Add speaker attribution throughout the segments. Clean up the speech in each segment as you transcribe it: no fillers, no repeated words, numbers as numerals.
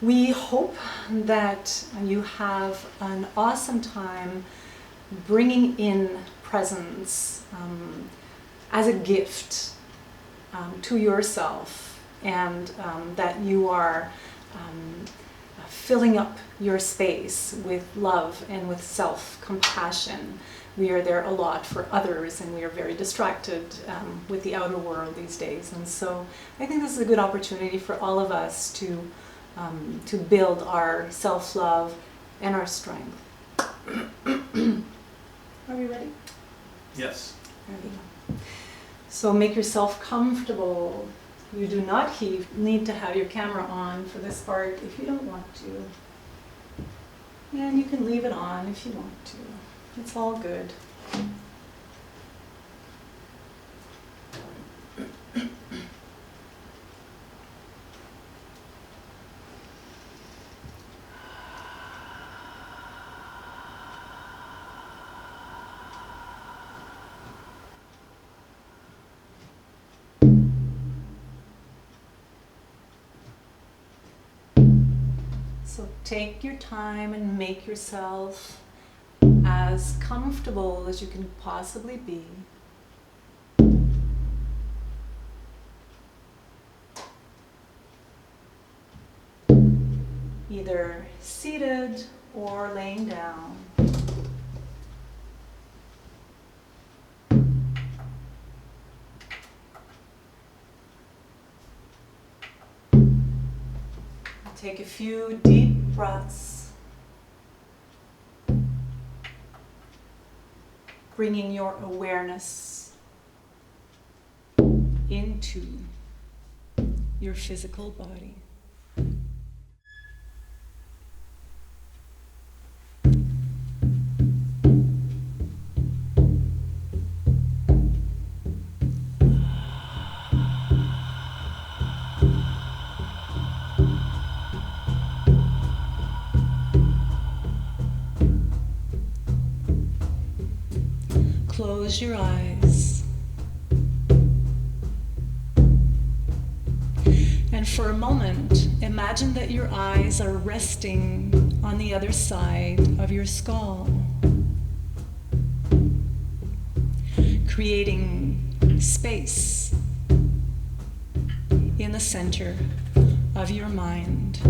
Speaker 1: We hope that you have an awesome time bringing in presence as a gift to yourself, and that you are filling up your space with love and with self-compassion. We are there a lot for others, and we are very distracted with the outer world these days. And so I think this is a good opportunity for all of us to build our self-love and our strength. Are we ready?
Speaker 2: Yes.
Speaker 1: There we go. So make yourself comfortable. You do not need to have your camera on for this part if you don't want to. And you can leave it on if you want to. It's all good. So take your time and make yourself as comfortable as you can possibly be. Either seated or laying down. Take a few deep breaths, bringing your awareness into your physical body. Close your eyes. And for a moment, imagine that your eyes are resting on the other side of your skull, creating space in the center of your mind.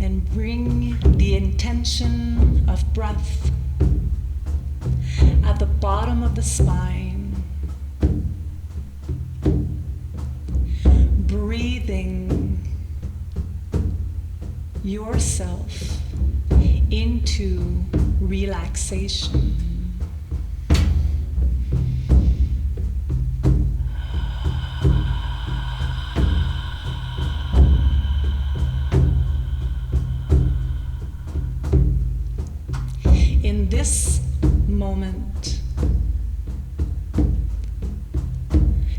Speaker 1: And bring the intention of breath at the bottom of the spine, breathing yourself into relaxation. In this moment,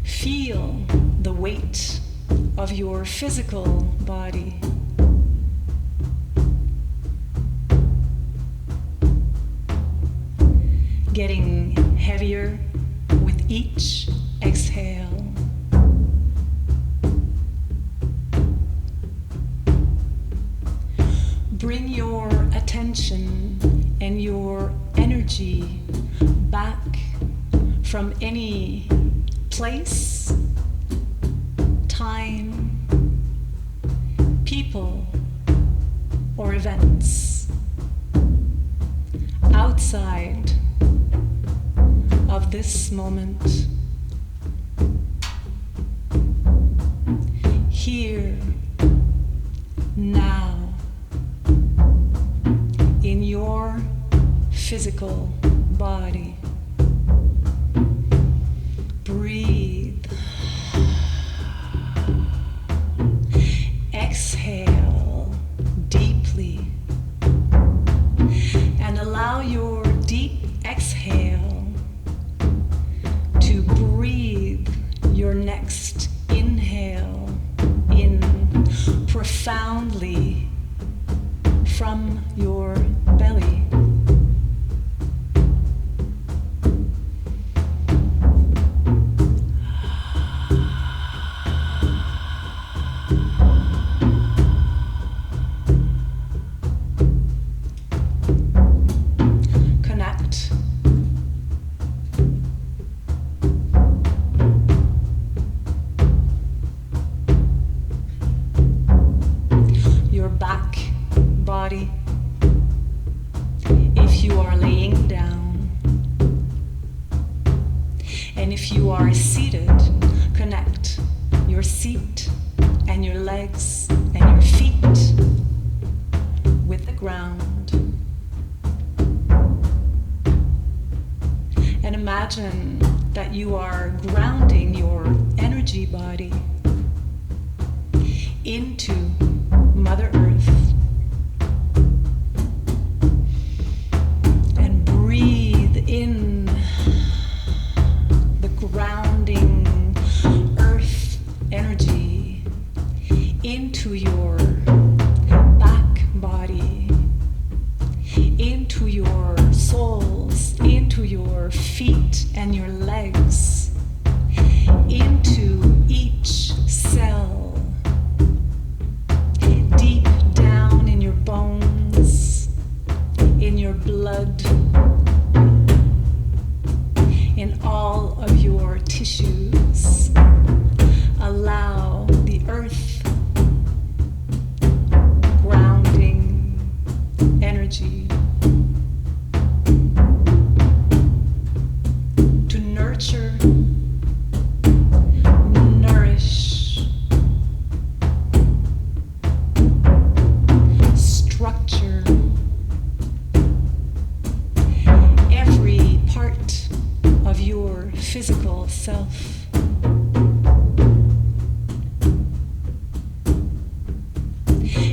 Speaker 1: feel the weight of your physical body. Getting heavier with each exhale. Bring your attention and your energy back from any place, time, people, or events outside of this moment. Here, now, in your physical body. Breathe. Exhale deeply. And allow your deep exhale to breathe your next inhale in profoundly from your belly. if you are seated, connect your seat and your legs and your feet with the ground. And imagine that you are grounding your energy body into Mother Earth. And breathe in the grounding earth energy into your back body, into your soles, into your feet and your legs, into each cell, deep down in your bones, in your blood, in all of your tissues. Allow the earth grounding energy to nurture, nourish, structure every part of your physical self.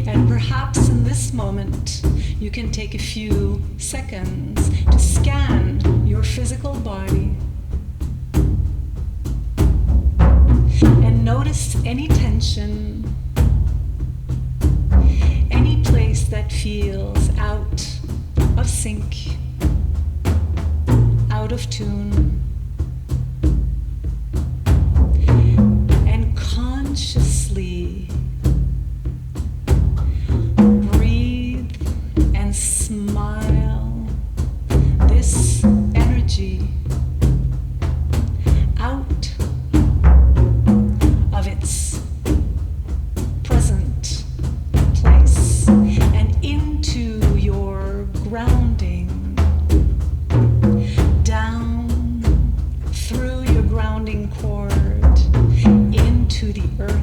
Speaker 1: And perhaps in this moment, you can take a few seconds to scan your physical body and notice any tension, any place that feels out of sync, out of tune, and consciously breathe and smile this energy out of its present place and into your grounding, down through your grounding cord into the earth.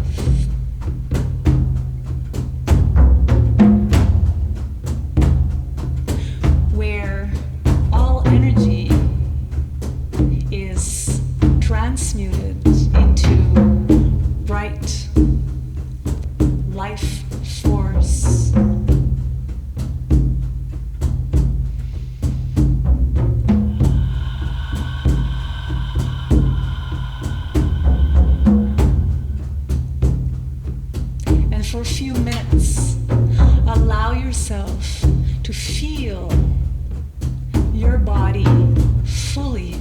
Speaker 1: Where all energy is transmuted into bright life force. And for a few minutes, allow yourself to feel your body fully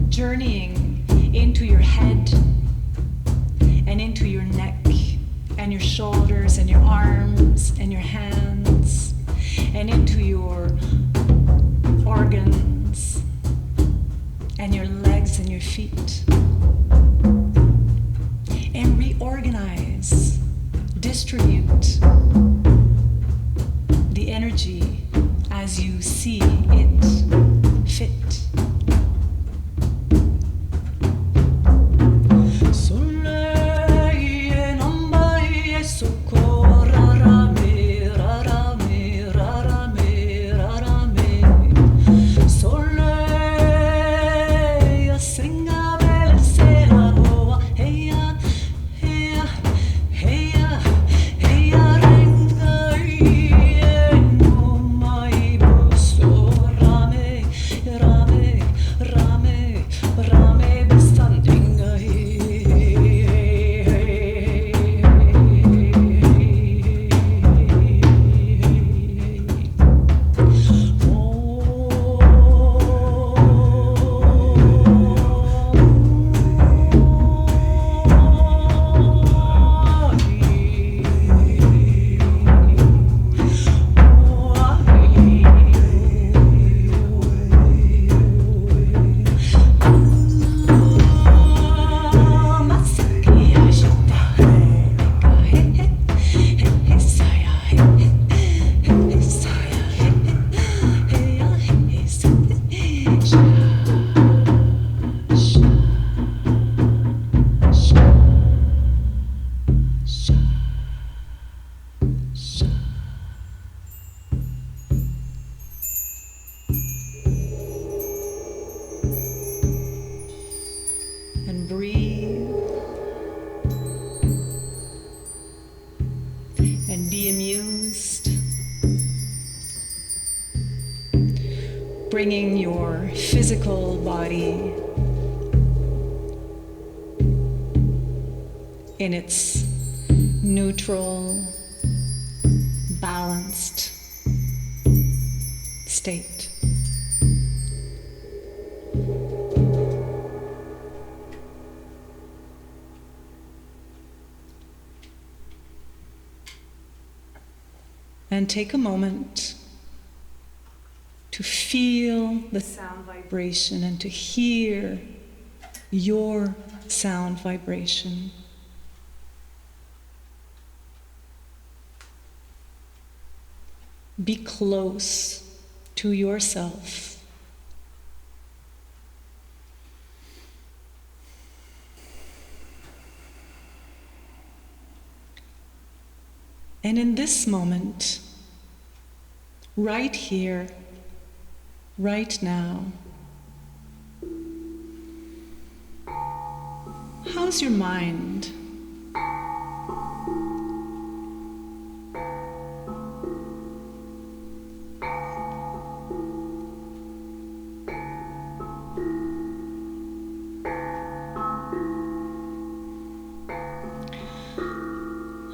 Speaker 1: journeying into your head and into your neck and your shoulders and your arms and your hands and into your organs and your legs and your feet. And reorganize, distribute the energy as you see it fit. Rame bringing your physical body in its neutral, balanced state. And take a moment to feel the sound vibration and to hear your sound vibration. Be close to yourself. And in this moment, right here, right now, how's your mind?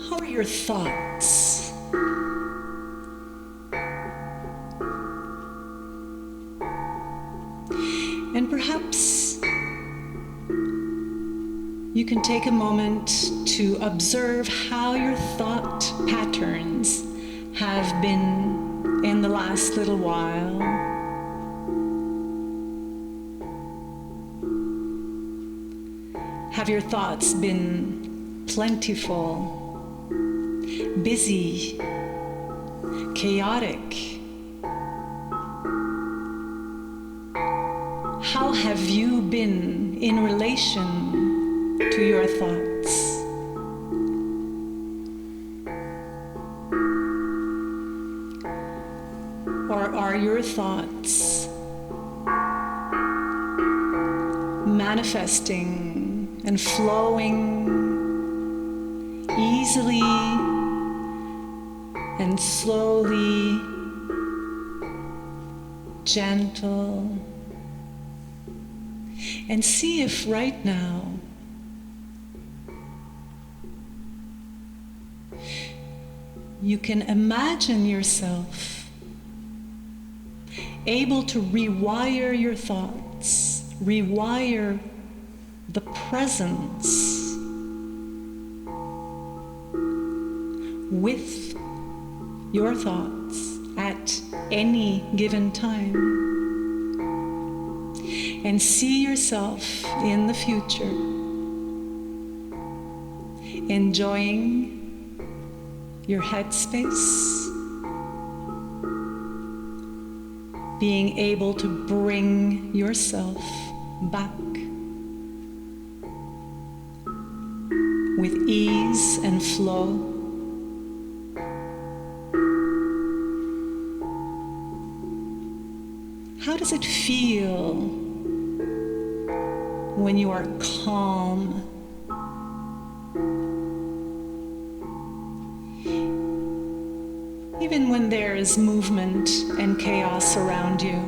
Speaker 1: How are your thoughts? And perhaps you can take a moment to observe how your thought patterns have been in the last little while. Have your thoughts been plentiful, busy, chaotic? How have you been in relation to your thoughts? Or are your thoughts manifesting and flowing easily and slowly, gentle? And see if right now you can imagine yourself able to rewire your thoughts, rewire the presence with your thoughts at any given time. And see yourself in the future enjoying your headspace, being able to bring yourself back with ease and flow. How does it feel when you are calm? Even when there is movement and chaos around you.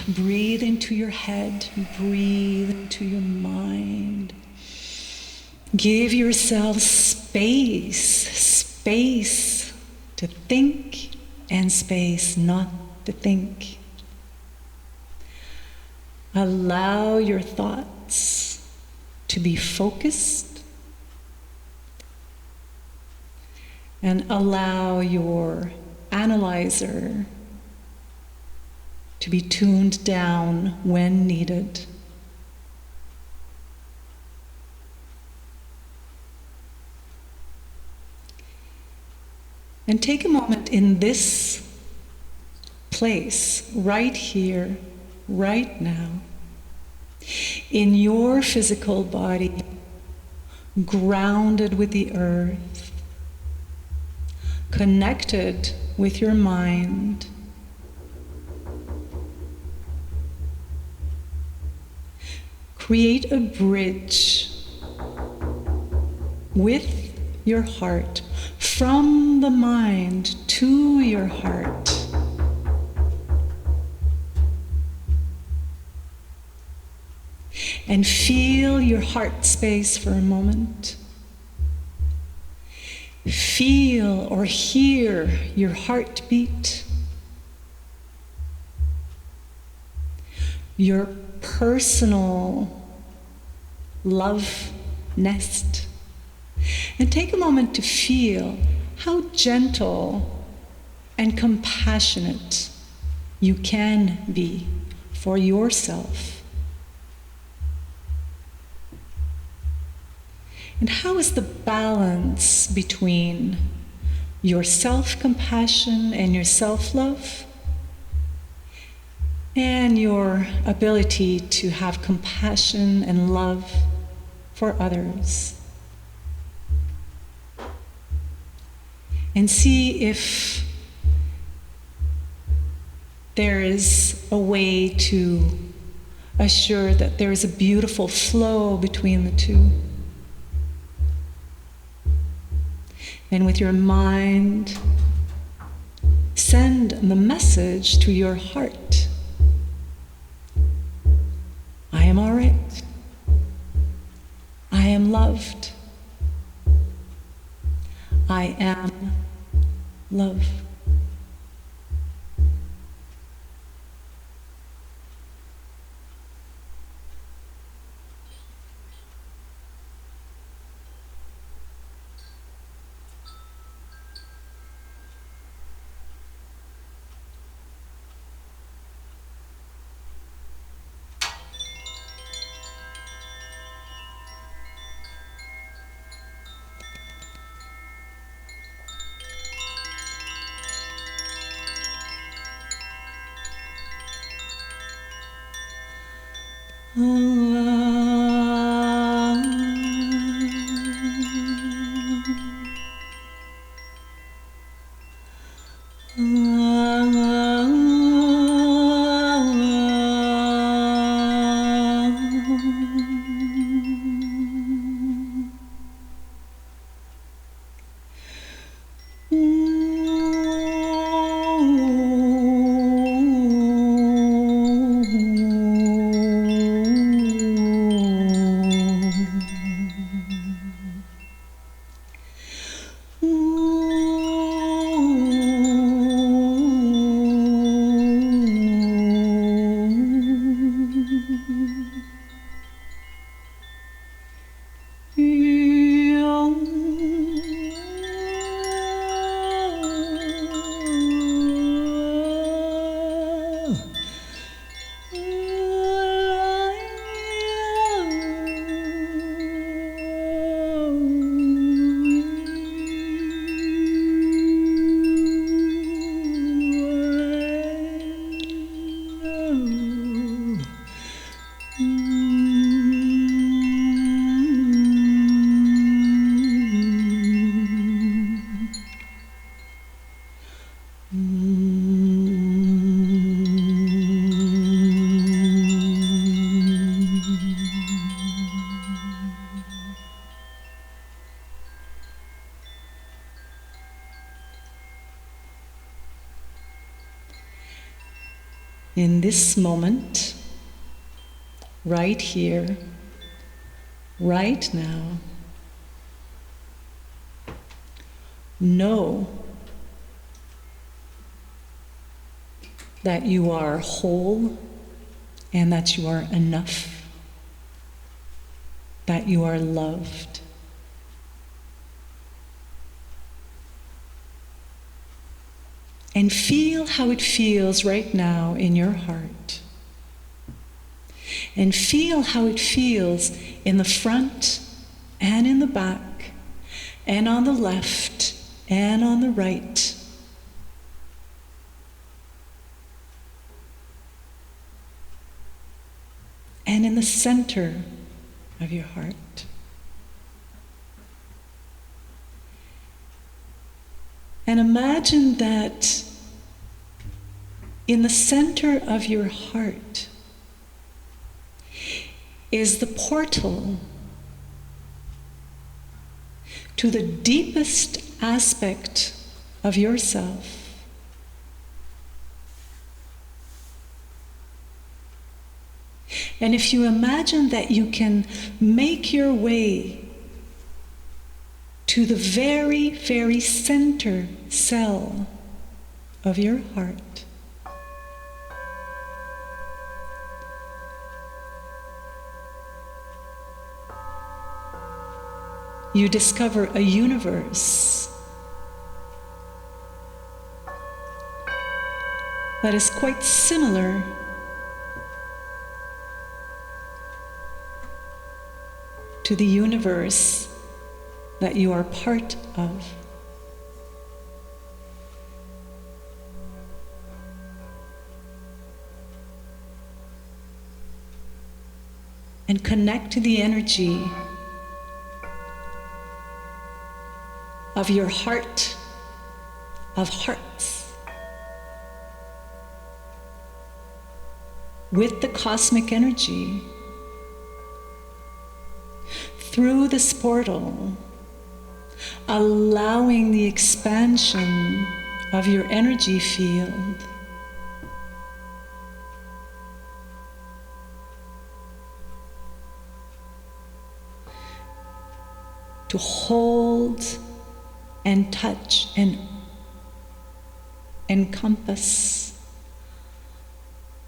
Speaker 1: Breathe into your head, breathe into your mind. Give yourself space to think and space not to think. Allow your thoughts to be focused and allow your analyzer to be tuned down when needed. And take a moment in this place, right here, right now, in your physical body, grounded with the earth, connected with your mind. Create a bridge with your heart, from the mind to your heart. And feel your heart space for a moment. Feel or hear your heartbeat. Your personal love nest. And take a moment to feel how gentle and compassionate you can be for yourself. And how is the balance between your self-compassion and your self-love and your ability to have compassion and love for others? And see if there is a way to assure that there is a beautiful flow between the two. And with your mind, send the message to your heart. I am all right. I am loved. I am love.
Speaker 2: in this moment, right here, right now, know that you are whole and that you are enough, that you are loved. And feel how it feels right now in your heart. And feel how it feels in the front and in the back, and on the left and on the right. And in the center of your heart. And imagine that in the center of your heart is the portal to the deepest aspect of yourself. And if you imagine that you can make your way to the very, very center cell of your heart, you discover a universe that is quite similar to the universe that you are part of. And connect to the energy of your heart of hearts with the cosmic energy through this portal, allowing the expansion of your energy field to hold and touch and encompass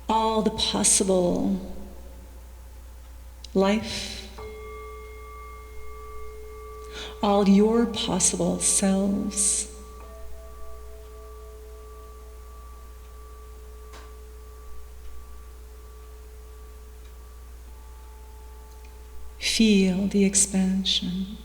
Speaker 2: all the possible life, all your possible selves. Feel the expansion.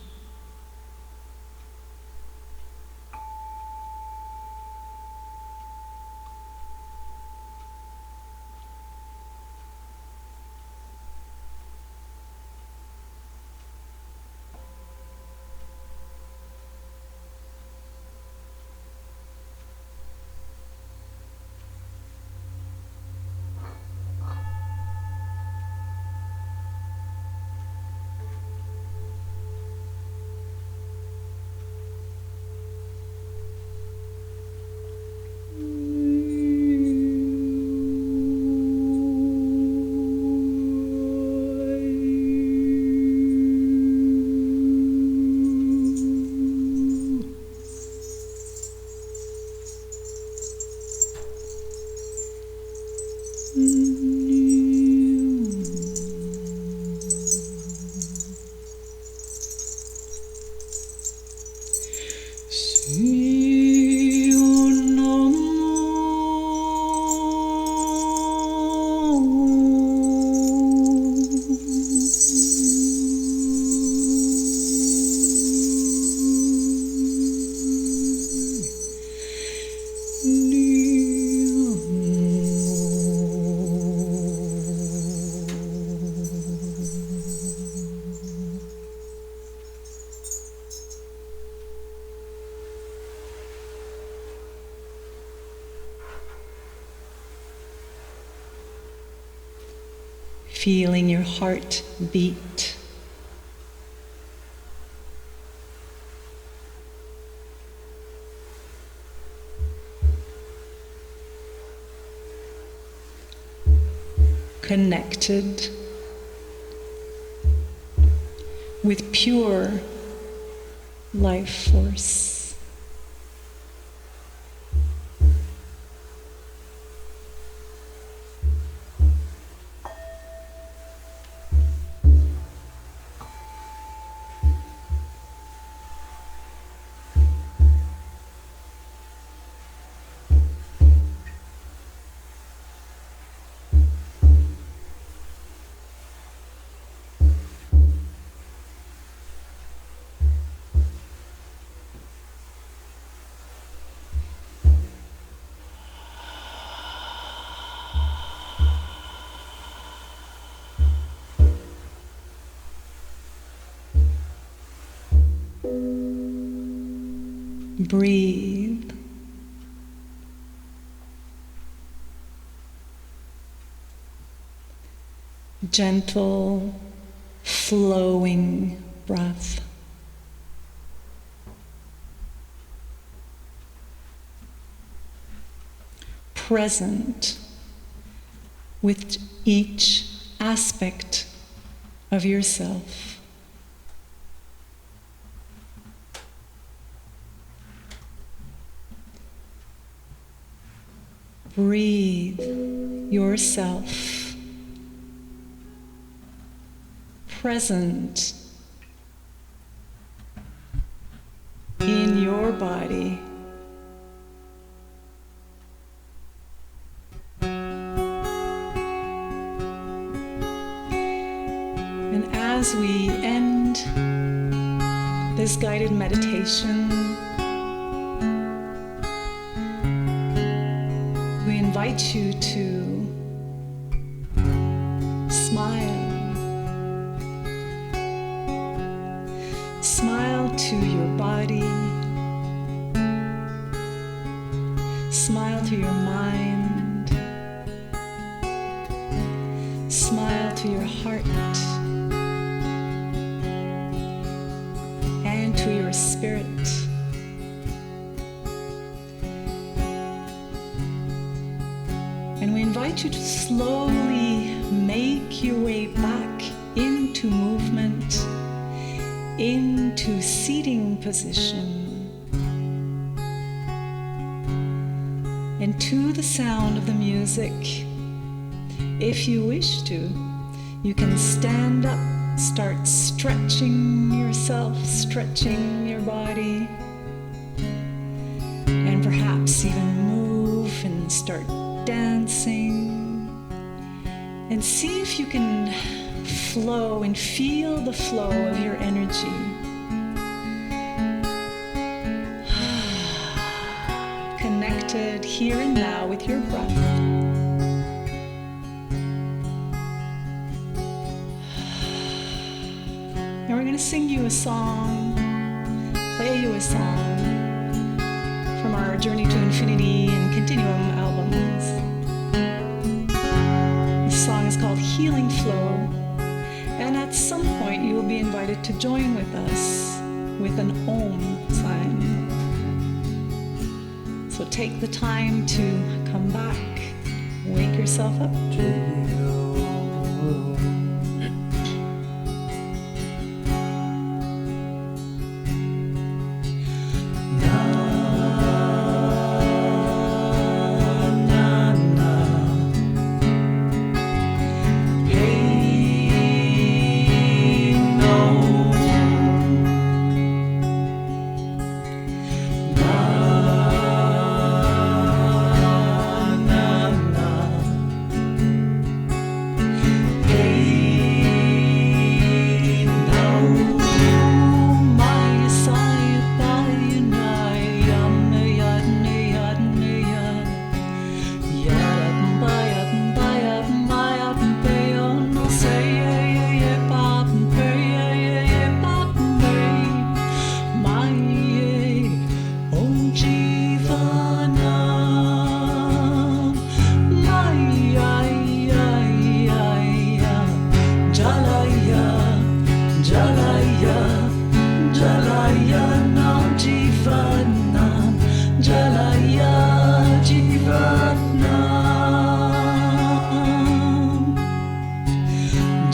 Speaker 2: Feeling your heart beat. connected with pure life force. Breathe. Gentle, flowing breath. Present with each aspect of yourself. Breathe yourself present in your body. And as we end this guided meditation, we invite you to smile. Smile to your body. Smile to your mind. Smile to your heart. And to your spirit. And we invite you to slowly make your way back into movement, into seating position, and to the sound of the music. If you wish to, you can stand up, start stretching yourself, stretching your body, and perhaps even move and start dancing, and see if you can flow and feel the flow of your energy. Connected here and now with your breath. Now we're going to sing you a song, play you a song from our Journey to Infinity and Continuum albums. This song is called Healing Flow, and at some point you will be invited to join with us with an Om sign. So take the time to come back, wake yourself up.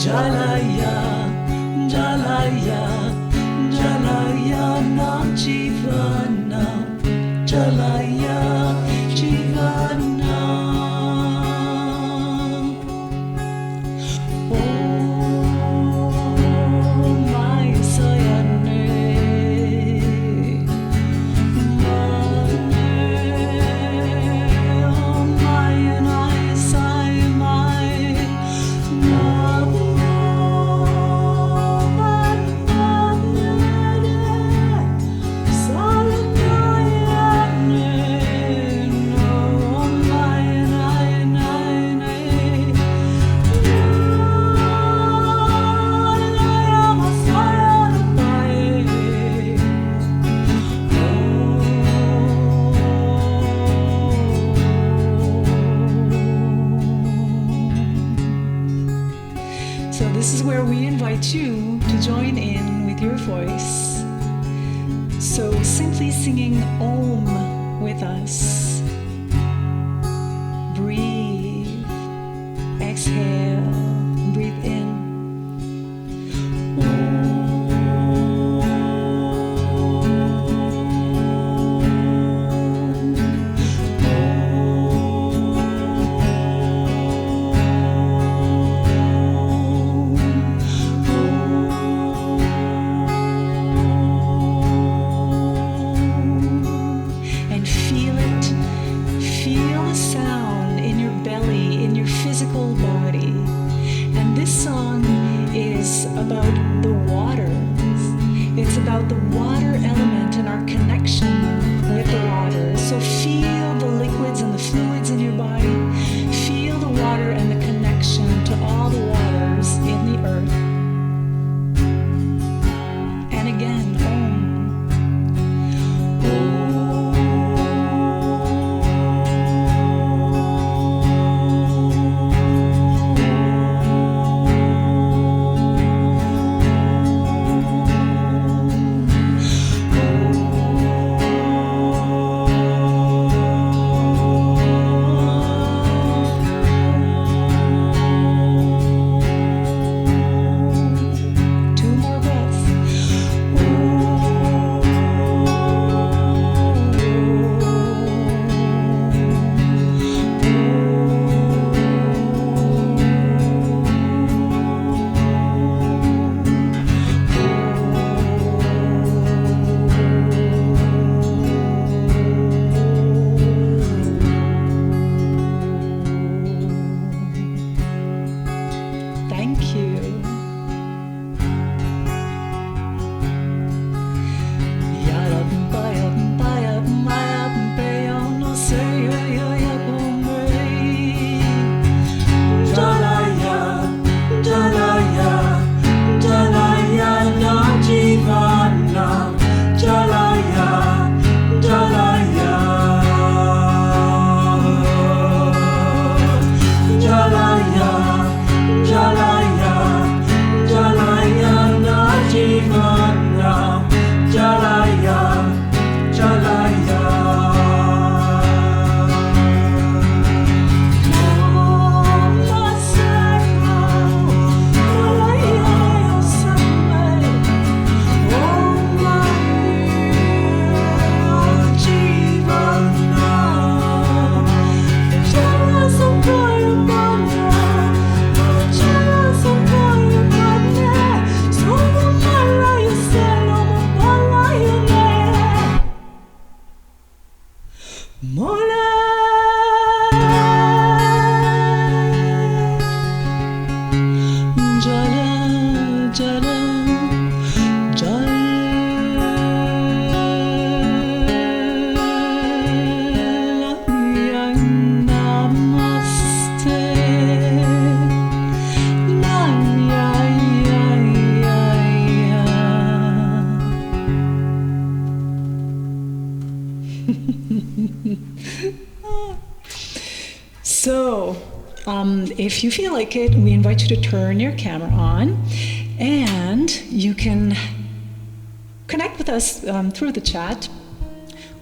Speaker 2: Jalaya, Jalaya, Jalaya Nam Jivana, Jalaya Jivana. Oh, my Sayane, oh, my and I say my. So this is where we invite you to join in with your voice. So simply singing Om with us. Breathe. Exhale. Breathe in. It's about the water element and our connection with the water. So feel the liquids and the fluids in your body. Feel the water and the connection to all the waters in the earth. And again, Om. So, if you feel like it, we invite you to turn your camera on, and you can connect with us through the chat.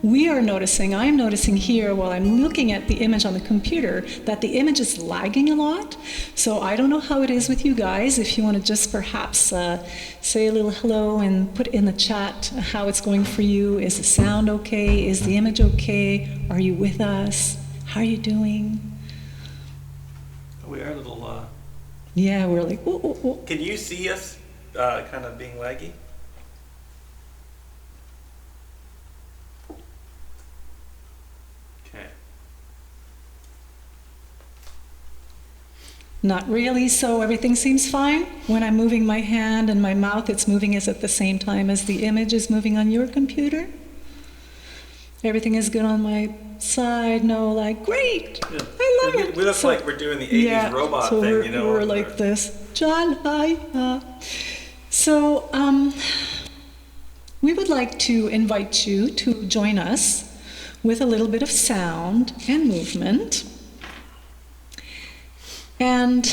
Speaker 2: we are noticing, I'm noticing here while I'm looking at the image on the computer, that the image is lagging a lot. So I don't know how it is with you guys. If you want to just perhaps say a little hello and put in the chat how it's going for you. Is the sound okay? Is the image okay? Are you with us? How are you doing?
Speaker 3: We are a little...
Speaker 2: Yeah, we're like, ooh, ooh, ooh.
Speaker 3: Can you see us kind of being laggy? Okay.
Speaker 2: Not really, so everything seems fine. When I'm moving my hand and my mouth, it's moving is at the same time as the image is moving on your computer. Everything is good on my side. No, like, great,
Speaker 3: Yeah.
Speaker 2: I love it.
Speaker 3: We look like we're doing the 80s robot
Speaker 2: so
Speaker 3: thing,
Speaker 2: we're,
Speaker 3: you know.
Speaker 2: we're like this. So we would like to invite you to join us with a little bit of sound and movement. And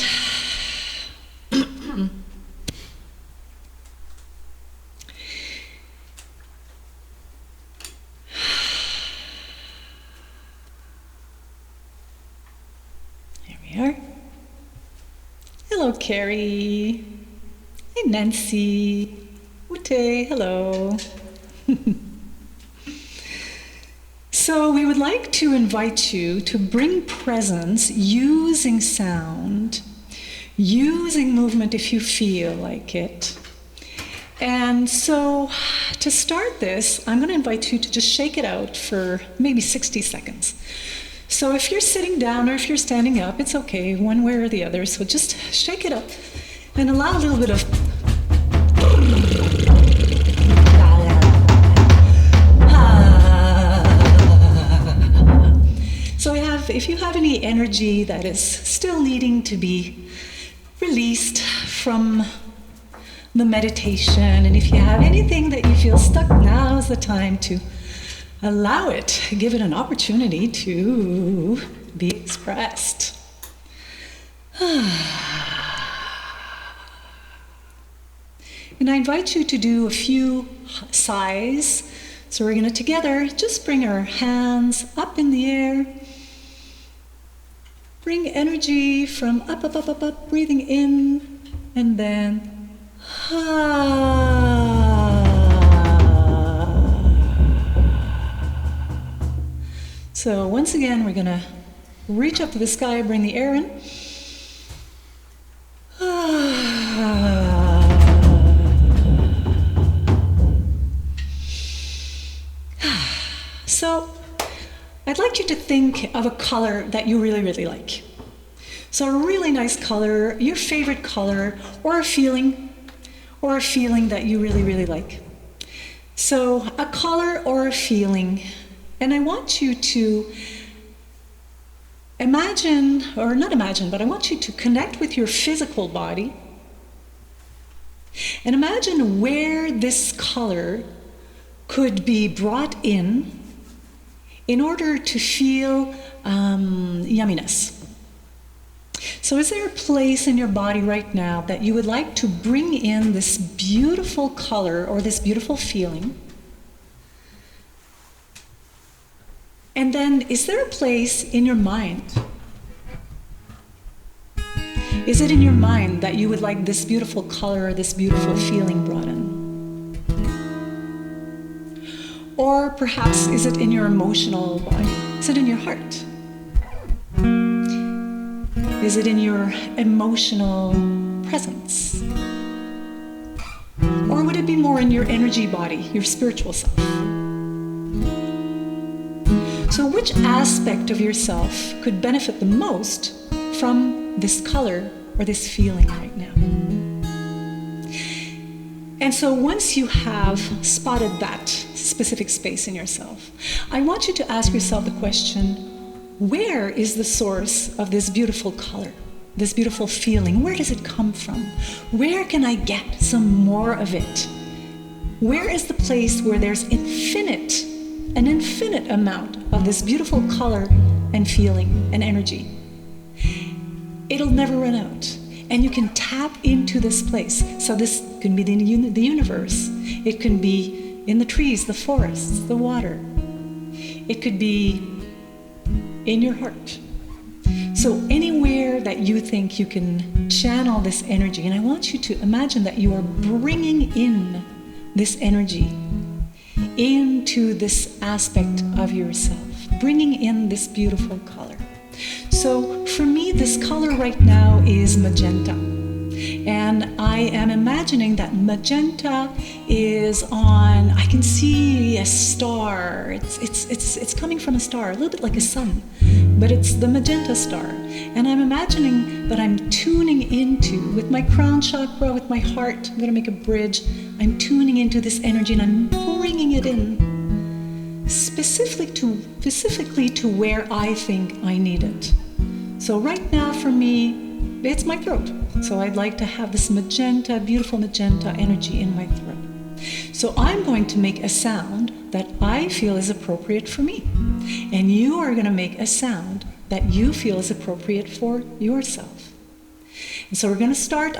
Speaker 2: hello, Carrie. Hey, Nancy. Ute, hello. So we would like to invite you to bring presence using sound, using movement if you feel like it. And so to start this, I'm going to invite you to just shake it out for maybe 60 seconds. So if you're sitting down or if you're standing up, it's okay, one way or the other. So just shake it up and allow a little bit of... So if you have any energy that is still needing to be released from the meditation, and if you have anything that you feel stuck, now's the time to allow it, give it an opportunity to be expressed. And I invite you to do a few sighs. So we're going to together just bring our hands up in the air. Bring energy from up, up, up, up, up, breathing in, and then So once again, we're going to reach up to the sky, bring the air in. So I'd like you to think of a color that you really, really like. So a really nice color, your favorite color, or a feeling that you really, really like. So a color or a feeling. And I want you to imagine, or not imagine, but I want you to connect with your physical body and imagine where this color could be brought in order to feel yumminess. So is there a place in your body right now that you would like to bring in this beautiful color or this beautiful feeling? And then, is there a place in your mind? Is it in your mind that you would like this beautiful color or this beautiful feeling brought in? Or perhaps, is it in your emotional body? Is it in your heart? Is it in your emotional presence? Or would it be more in your energy body, your spiritual self? So which aspect of yourself could benefit the most from this color or this feeling right now? And so once you have spotted that specific space in yourself, I want you to ask yourself the question, where is the source of this beautiful color, this beautiful feeling? Where does it come from? Where can I get some more of it? Where is the place where there's an infinite amount of this beautiful color and feeling and energy? It'll never run out. And you can tap into this place. So this can be the universe. It can be in the trees, the forests, the water. It could be in your heart. So anywhere that you think you can channel this energy, and I want you to imagine that you are bringing in this energy into this aspect of yourself, bringing in this beautiful color. So for me, this color right now is magenta. And I am imagining that magenta is on, I can see a star. It's coming from a star, a little bit like a sun, but it's the magenta star. And I'm imagining that I'm tuning into, with my crown chakra, with my heart, I'm going to make a bridge. I'm tuning into this energy and I'm bringing it in specifically to where I think I need it. So right now for me, it's my throat. So I'd like to have this magenta, beautiful magenta energy in my throat. So I'm going to make a sound that I feel is appropriate for me. And you are going to make a sound that you feel is appropriate for yourself. And so I'm going to start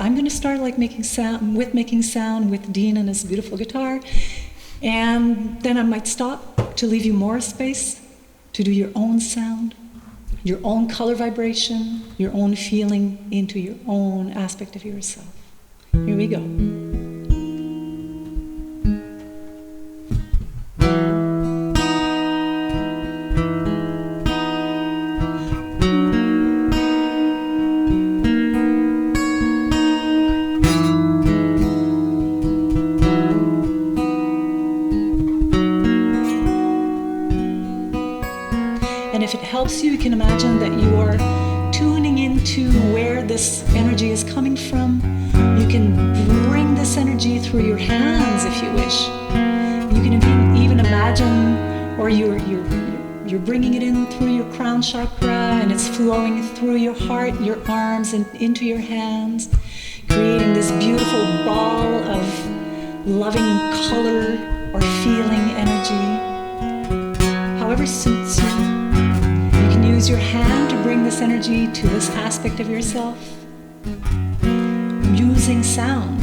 Speaker 2: like making sound with Dean and his beautiful guitar. And then I might stop to leave you more space to do your own sound, your own color vibration, your own feeling into your own aspect of yourself. Here we go. And if it helps you, you can imagine that you are tuning into where this energy is coming from. You can bring this energy through your hands if you wish. You can even imagine, or you're bringing it in through your crown chakra, and it's flowing through your heart, your arms, and into your hands, creating this beautiful ball of loving color or feeling energy. However suits you. Use your hand to bring this energy to this aspect of yourself. Using sound.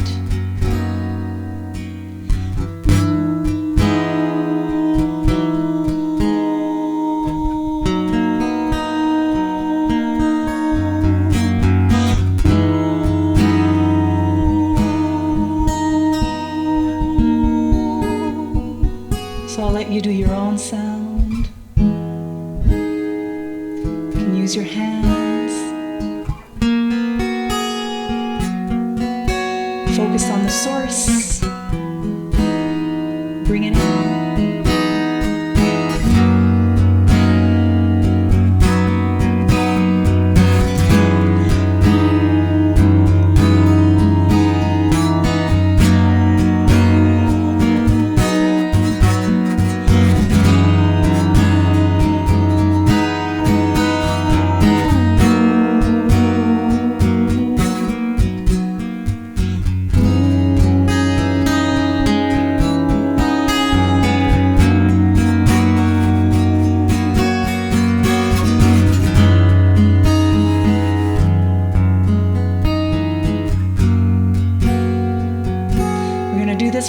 Speaker 2: So I'll let you do your own sound. Use your hands. Focus on the source. Bring it in.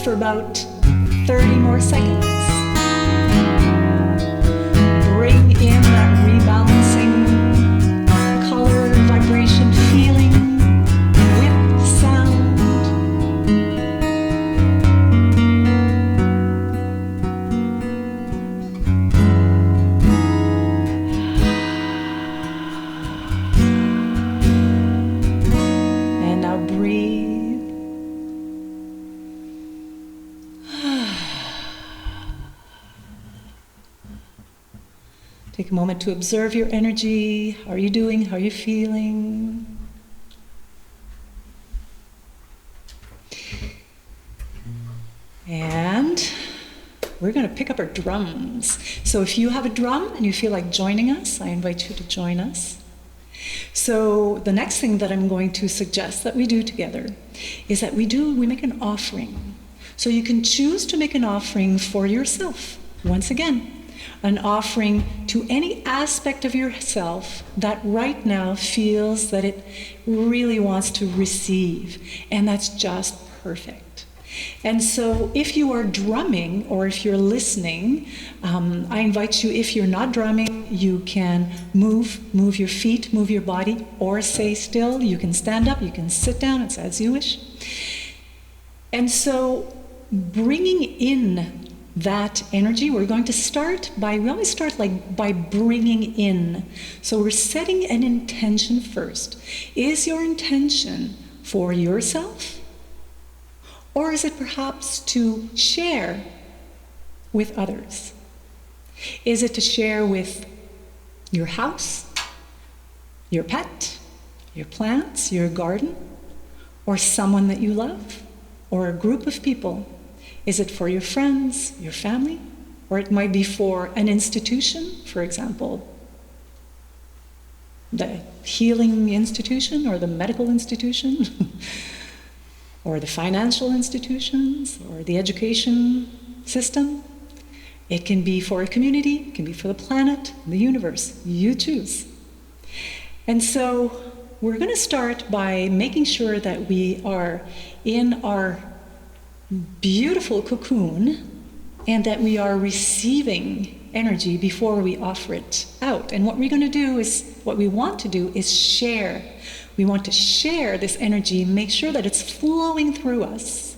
Speaker 2: For about 30 more seconds. Bring in that rebalancing color, vibration, feeling with sound. And now breathe. Take a moment to observe your energy. How are you doing? How are you feeling? And we're going to pick up our drums. So if you have a drum and you feel like joining us, I invite you to join us. So the next thing that I'm going to suggest that we do together is that we make an offering. So you can choose to make an offering for yourself. Once again, an offering to any aspect of yourself that right now feels that it really wants to receive. And that's just perfect. And so if you are drumming or if you're listening, I invite you, if you're not drumming, you can move your feet, move your body, or stay still. You can stand up, you can sit down, it's as you wish. And so bringing in that energy, we're going to start by, we always start by bringing in. So we're setting an intention first. Is your intention for yourself? Or is it perhaps to share with others? Is it to share with your house, your pet, your plants, your garden, or someone that you love, or a group of people? Is it for your friends, your family? Or it might be for an institution, for example, the healing institution or the medical institution, or the financial institutions, or the education system. It can be for a community, it can be for the planet, the universe. You choose. And so we're going to start by making sure that we are in our beautiful cocoon and that we are receiving energy before we offer it out. And what we're going to do is, what we want to do is share. We want to share this energy, make sure that it's flowing through us.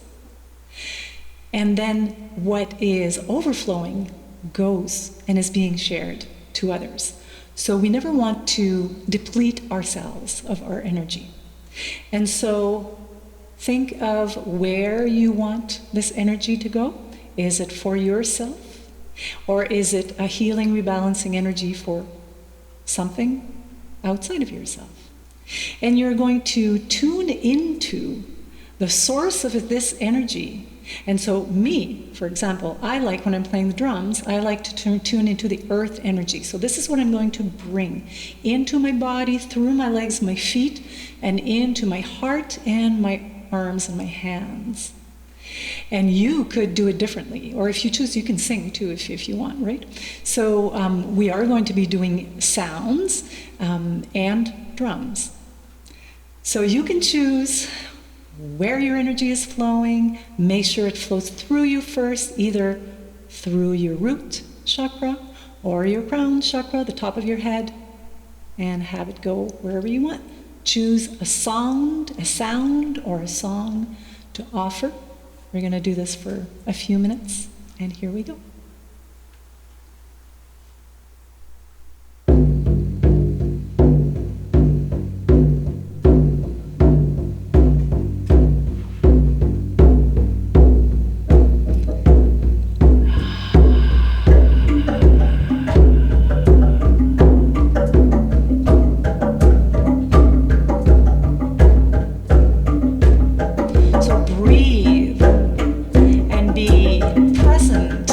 Speaker 2: And then what is overflowing goes and is being shared to others. So we never want to deplete ourselves of our energy. And so think of where you want this energy to go. Is it for yourself? Or is it a healing, rebalancing energy for something outside of yourself? And you're going to tune into the source of this energy. And so me, for example, I like when I'm playing the drums, I like to tune into the earth energy. So this is what I'm going to bring into my body, through my legs, my feet, and into my heart and my arms and my hands. And you could do it differently, or if you choose, you can sing too if you want, right? So we are going to be doing sounds and drums. So you can choose where your energy is flowing. Make sure it flows through you first, either through your root chakra or your crown chakra, the top of your head, and have it go wherever you want. Choose a sound or a song to offer. We're going to do this for a few minutes, and here we go. So breathe and be present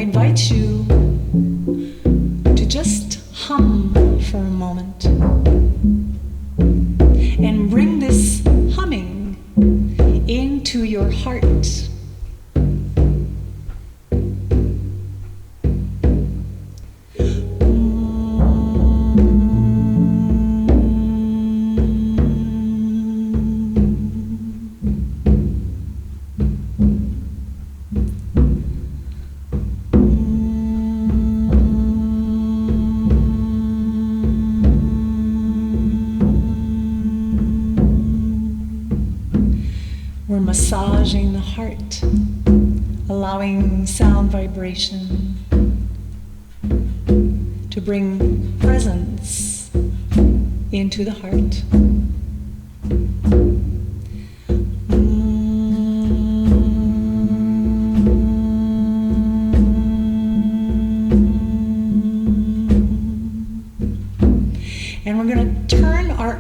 Speaker 2: I invite you to just hum for a moment and bring this humming into your heart. We're massaging the heart, allowing sound vibration to bring presence into the heart. And we're going to turn our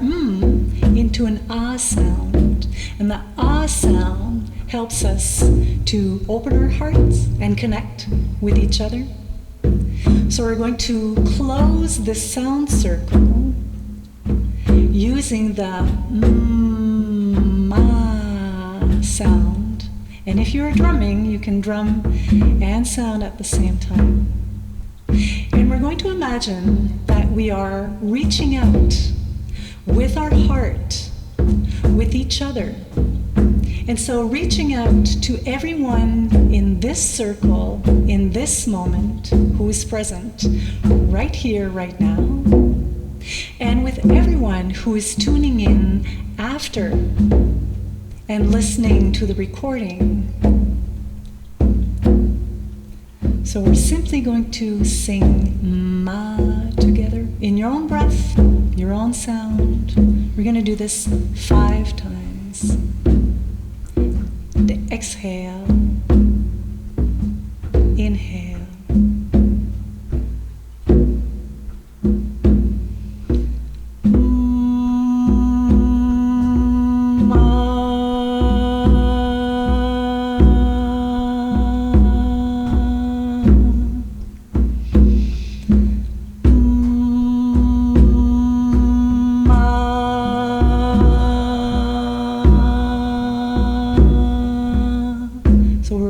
Speaker 2: into an ah sound. And the ah sound helps us to open our hearts and connect with each other. So we're going to close this sound circle using the ma sound. And if you're drumming, you can drum and sound at the same time. And we're going to imagine that we are reaching out with our heart, with each other. And so reaching out to everyone in this circle, in this moment, who is present right here, right now, and with everyone who is tuning in after and listening to the recording. So we're simply going to sing ma together in your own breath, your own sound. We're going to do this 5 times. The exhale, inhale.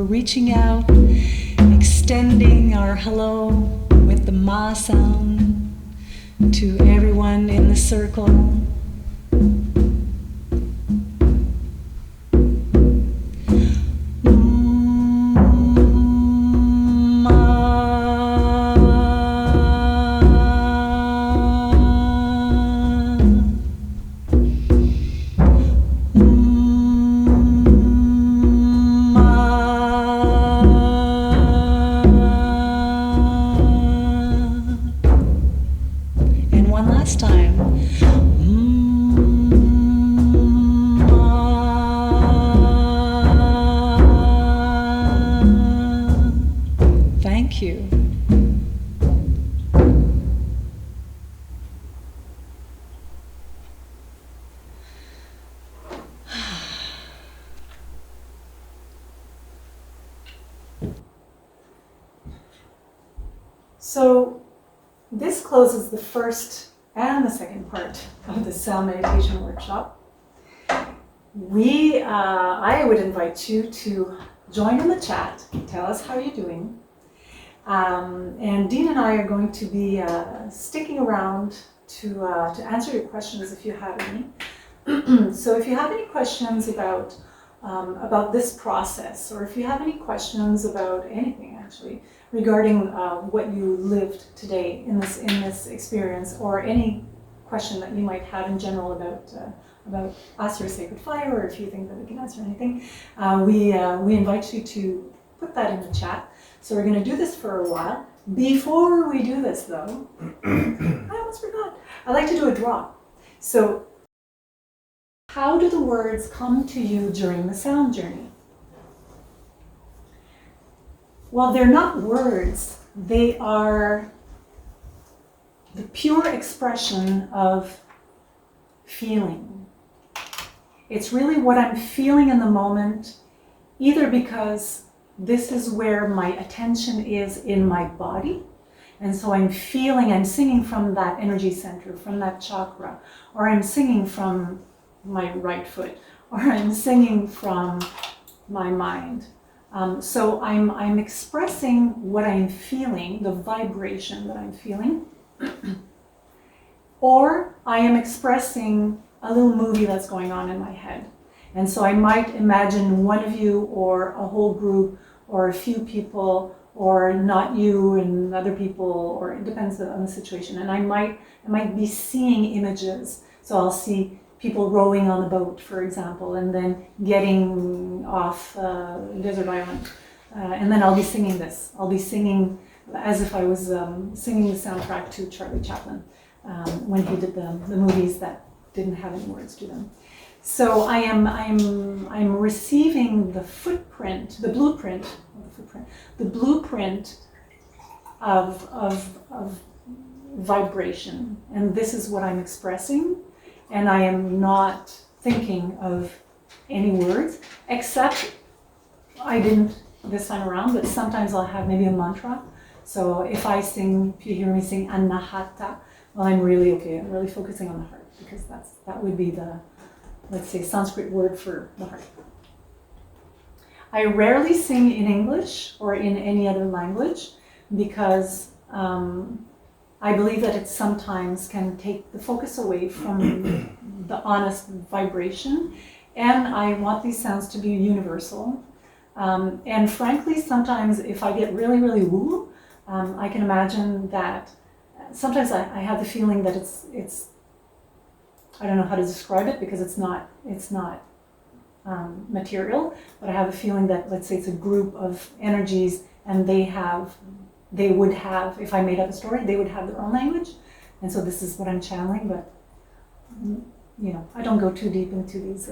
Speaker 2: Reaching out, extending our hello with the ma sound to everyone in the circle. Thank you.
Speaker 1: So this closes the first and the second part of the sound meditation workshop. I would invite you to join in the chat, tell us how you're doing. And Dean and I are going to be sticking around to answer your questions if you have any. So if you have any questions about this process, or if you have any questions about anything actually regarding what you lived today in this experience, or any question that you might have in general about us or Sacred Fire, or if you think that we can answer anything, we invite you to put that in the chat. So we're going to do this for a while. Before we do this, though, I almost forgot. I like to do a draw. So, how do the words come to you during the sound journey? Well, they're not words. They are the pure expression of feeling. It's really what I'm feeling in the moment, either because this is where my attention is in my body. And so I'm singing from that energy center, from that chakra, or I'm singing from my right foot, or I'm singing from my mind. So I'm expressing what I'm feeling, the vibration that I'm feeling, or I am expressing a little movie that's going on in my head. And so I might imagine one of you, or a whole group, or a few people, or not you and other people, or it depends on the situation. And I might be seeing images. So I'll see people rowing on a boat, for example, and then getting off a desert island. And then I'll be singing this. I'll be singing as if I was singing the soundtrack to Charlie Chaplin when he did the movies that didn't have any words to them. So I'm receiving the footprint, the blueprint of vibration, and this is what I'm expressing, and I am not thinking of any words, except I didn't this time around, but sometimes I'll have maybe a mantra. So if you hear me sing Anahata, well, I'm really focusing on the heart, because that would be the, let's say, Sanskrit word for the heart. I rarely sing in English or in any other language, because I believe that it sometimes can take the focus away from the honest vibration, and I want these sounds to be universal. And frankly, sometimes if I get really, really woo, I can imagine that sometimes I have the feeling that it's I don't know how to describe it, because it's not material, but I have a feeling that, let's say it's a group of energies, and they would have, if I made up a story, they would have their own language. And so this is what I'm channeling, but I don't go too deep into these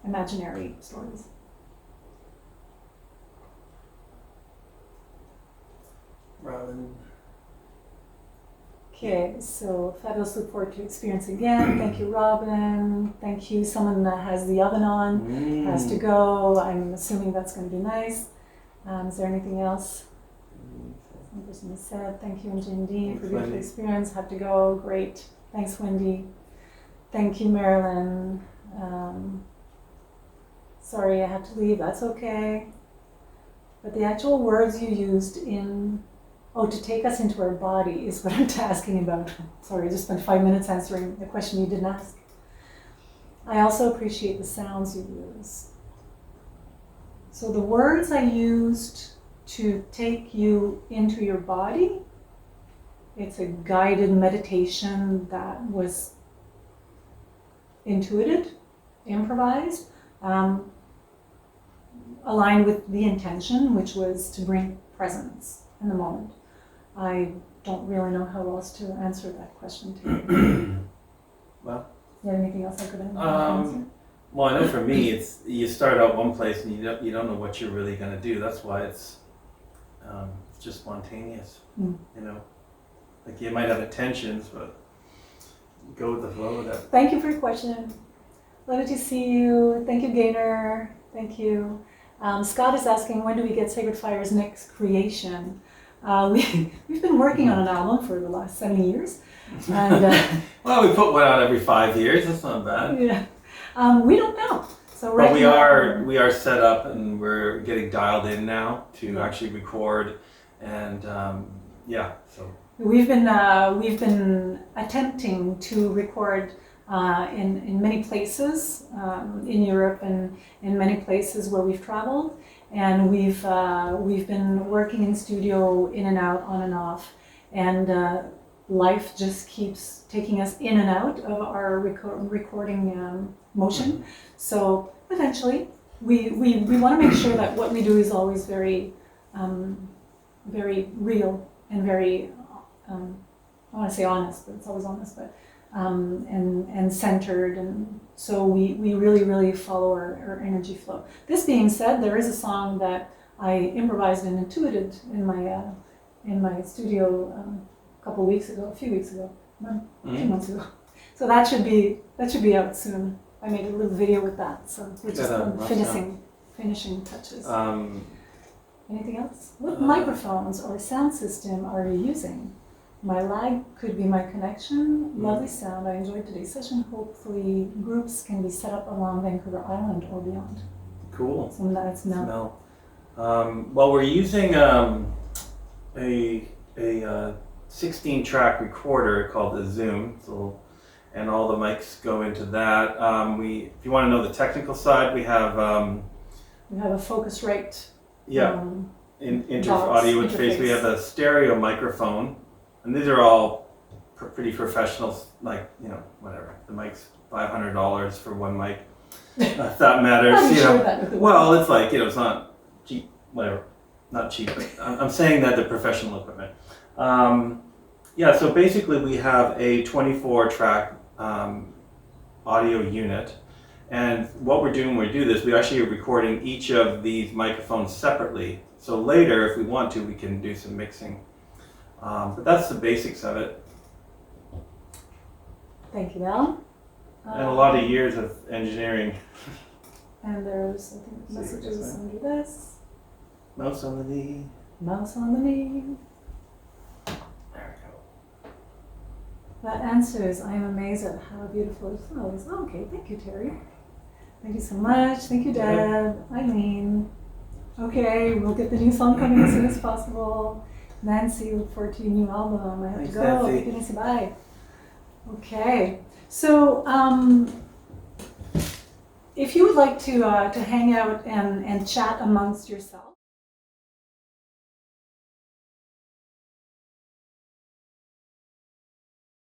Speaker 1: imaginary stories.
Speaker 3: Robin.
Speaker 1: Okay, so fabulous, look forward to experience again. Thank you, Robin. Thank you. Someone that has the oven on has to go. I'm assuming that's going to be nice. Is there anything else? One person has said, thank you, and Jim Dean, for beautiful experience. Have to go. Great. Thanks, Wendy. Thank you, Marilyn. Sorry, I have to leave. That's okay. But the actual words you used to take us into our body is what I'm asking about. Sorry, I just spent 5 minutes answering a question you didn't ask. I also appreciate the sounds you use. So the words I used to take you into your body, it's a guided meditation that was intuited, improvised, aligned with the intention, which was to bring presence in the moment. I don't really know how else to answer that question to you.
Speaker 3: Well,
Speaker 1: you have anything else I could answer?
Speaker 3: Well, I know for me, it's you start out one place and you don't know what you're really going to do. That's why it's just spontaneous. Like you might have intentions, but go with the flow with that. Thank you for your question. Lovely to see you. Thank you, Gaynor. Thank you. Scott is asking, when do we get Sacred Fire's next creation? We've been working on an album for the last 7 years. And, well, we put one out every 5 years. That's not bad.
Speaker 1: Yeah. We don't know. So
Speaker 3: but we are set up, and we're getting dialed in now to actually record, and so
Speaker 1: we've been attempting to record in many places in Europe and in many places where we've traveled, and we've been working in studio in and out, on and off, and life just keeps taking us in and out of our recording motion. So eventually, we want to make sure that what we do is always very very real and very I want to say honest, but it's always honest, but and centered, and so we really follow our energy flow. This being said, there is a song that I improvised and intuited in my studio a few weeks ago, a few months ago. So that should be out soon. I made a little video with that, so we're just finishing touches. Anything else? What microphones or sound system are you using? My lag could be my connection. Lovely sound. I enjoyed today's session. Hopefully groups can be set up along Vancouver Island or beyond.
Speaker 3: Cool.
Speaker 1: So that's Mel.
Speaker 3: Well, we're using a 16-track recorder called the Zoom. So, and all the mics go into that. If you want to know the technical side, we have
Speaker 1: a Focusrite.
Speaker 3: Audio interface. We have a stereo microphone, and these are all pretty professional. Like, whatever. The mic's $500 for one mic. If that matters.
Speaker 1: I'm sure that
Speaker 3: well, it's like it's not cheap. Whatever, not cheap. But I'm saying that the professional equipment. So basically, we have a 24-track audio unit. And what we're doing when we do this, we actually are recording each of these microphones separately. So later, if we want to, we can do some mixing. But that's the basics of it.
Speaker 1: Thank you, Mel.
Speaker 3: And a lot of years of engineering.
Speaker 1: And there's, I think, messages under this.
Speaker 3: Mouse on the knee.
Speaker 1: Mouse on the knee.
Speaker 3: There we go.
Speaker 1: That answers, I am amazed at how beautiful it flows. Oh, okay, thank you, Terry. Thank you so much. Thank you, Deb. Eileen. Okay, we'll get the new song coming as soon as possible. Nancy, look forward to your new album. I have to go.
Speaker 3: Nancy.
Speaker 1: Thank you, Nancy. Bye. Okay, so if you would like to hang out and chat amongst yourselves.